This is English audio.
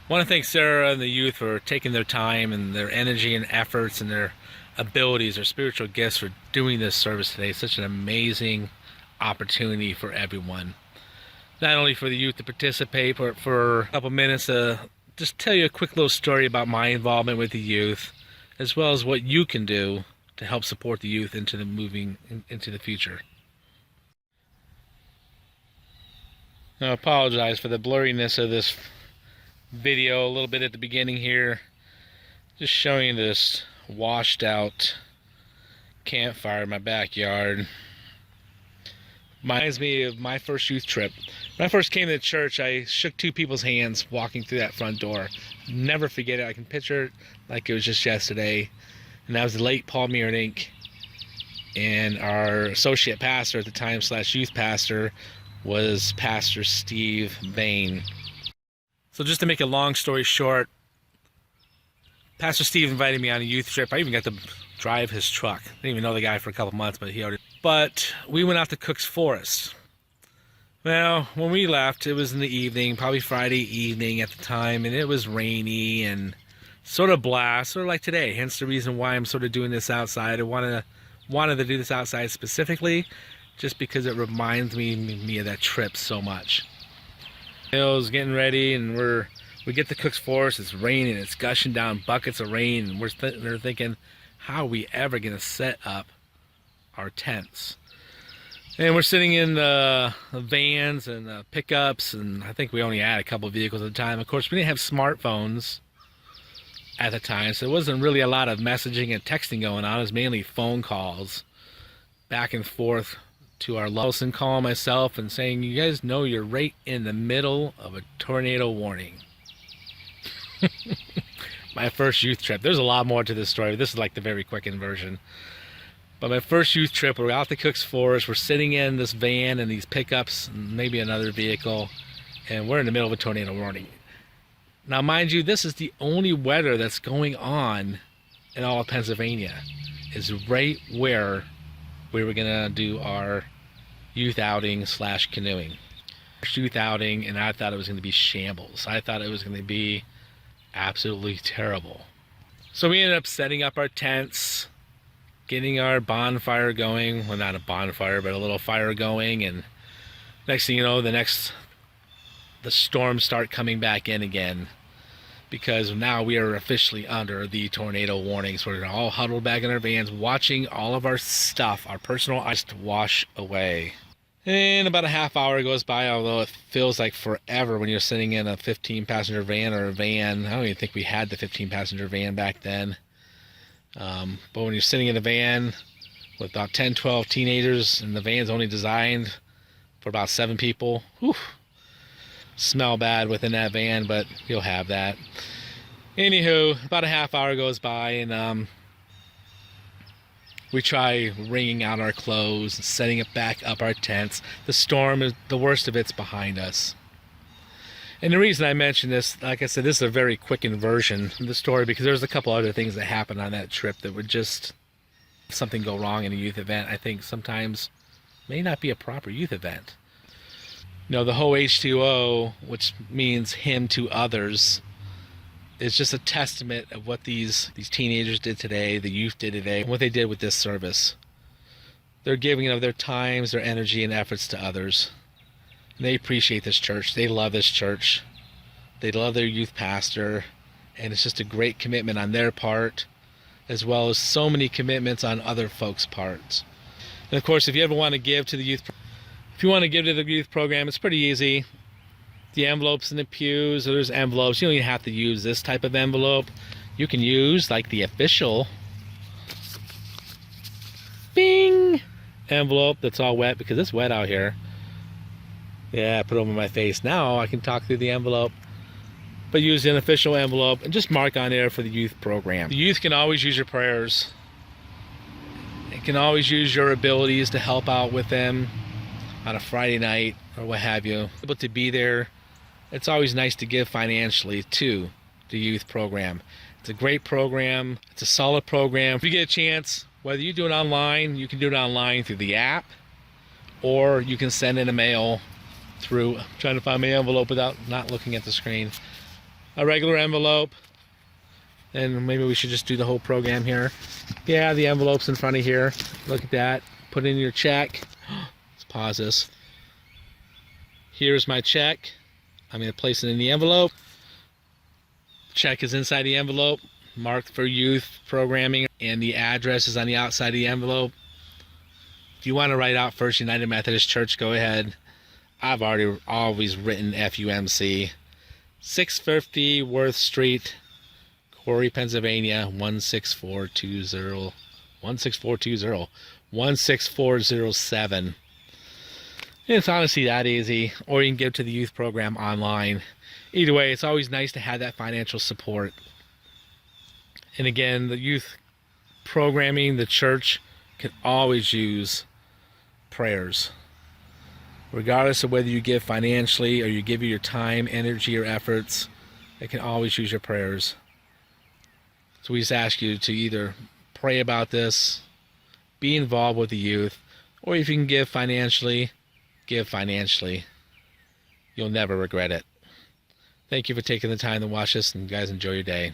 I want to thank Sarah and the youth for taking their time and their energy and efforts and their abilities, their spiritual gifts for doing this service today. It's such an amazing opportunity for everyone. Not only for the youth to participate, but for a couple minutes to just tell you a quick little story about my involvement with the youth, as well as what you can do to help support the youth into the moving into the future. I apologize for the blurriness of this video a little bit at the beginning here, just showing this washed out campfire in my backyard. Reminds me of my first youth trip. When I first came to the church, I shook two people's hands walking through that front door. Never forget it. I can picture it like it was just yesterday. And that was the late Paul Meerdink, and our associate pastor at the time / youth pastor was Pastor Steve Vane. So just to make a long story short, Pastor Steve invited me on a youth trip. I even got to drive his truck. I didn't even know the guy for a couple months, but we went out to Cook's Forest. Well, when we left, it was in the evening, probably Friday evening at the time, and it was rainy and sort of blast, sort of like today. Hence the reason why I'm sort of doing this outside. I wanted to do this outside specifically, just because it reminds me of that trip so much. It was getting ready, and we get to Cook's Forest. It's raining, it's gushing down buckets of rain, and they're thinking, how are we ever going to set up our tents? And we're sitting in the vans and the pickups, and I think we only had a couple vehicles at the time. Of course, we didn't have smartphones at the time, so there wasn't really a lot of messaging and texting going on. It was mainly phone calls back and forth to our Lawson, calling myself and saying, you guys know you're right in the middle of a tornado warning. My first youth trip. There's a lot more to this story. This is like the very quickened version. But my first youth trip, we're out to Cook's Forest. We're sitting in this van and these pickups, and maybe another vehicle, and we're in the middle of a tornado warning. Now, mind you, this is the only weather that's going on in all of Pennsylvania. Is right where we were gonna do our youth outing / canoeing. Youth outing, and I thought it was gonna be shambles. I thought it was gonna be absolutely terrible. So we ended up setting up our tents, getting our bonfire going. Well, not a bonfire, but a little fire going, and next thing you know, the storms start coming back in again, because now we are officially under the tornado warnings. We're all huddled back in our vans, watching all of our stuff, our personal items, wash away. And about a half hour goes by, although it feels like forever when you're sitting in a 15-passenger van or a van. I don't even think we had the 15-passenger van back then. But when you're sitting in a van with about 10, 12 teenagers, and the van's only designed for about 7 people, whew, smell bad within that van, but you'll have that. Anywho, about a half hour goes by, and we try wringing out our clothes and setting it back up our tents. The storm, the worst of it's behind us. And the reason I mention this, like I said, this is a very quickened version of the story, because there's a couple other things that happened on that trip that would just, something go wrong in a youth event, I think sometimes may not be a proper youth event. You know, the whole H2O, which means him to others, is just a testament of what these teenagers did today, the youth did today, and what they did with this service. They're giving of their times, their energy, and efforts to others. And they appreciate this church. They love this church. They love their youth pastor. And it's just a great commitment on their part, as well as so many commitments on other folks' parts. And of course, if you ever want to give to the youth, if you want to give to the youth program, it's pretty easy. The envelopes in the pews, there's envelopes. You don't even have to use this type of envelope. You can use like the official bing envelope that's all wet, because it's wet out here. Yeah, I put it over my face. Now I can talk through the envelope. But use an official envelope and just mark on there for the youth program. The youth can always use your prayers. It can always use your abilities to help out with them on a Friday night or what have you. Able to be there. It's always nice to give financially to the youth program. It's a great program. It's a solid program. If you get a chance, whether you do it online, you can do it online through the app, or you can send in a mail through, I'm trying to find my envelope without not looking at the screen. a regular envelope. And maybe we should just do the whole program here. Yeah, the envelope's in front of here. Look at that. Put in your check. Let's pause this. Here's my check. I'm going to place it in the envelope. Check is inside the envelope, marked for youth programming, and the address is on the outside of the envelope. If you want to write out First United Methodist Church, go ahead. I've always written FUMC. 650 Worth Street, Corey, Pennsylvania, 16420, 16407. It's honestly that easy, or you can give to the youth program online. Either way, it's always nice to have that financial support. And again, the youth programming, the church can always use prayers. Regardless of whether you give financially or you give your time, energy, or efforts, they can always use your prayers. So we just ask you to either pray about this, be involved with the youth, or if you can give financially, give financially. You'll never regret it. Thank you for taking the time to watch this, and guys, enjoy your day.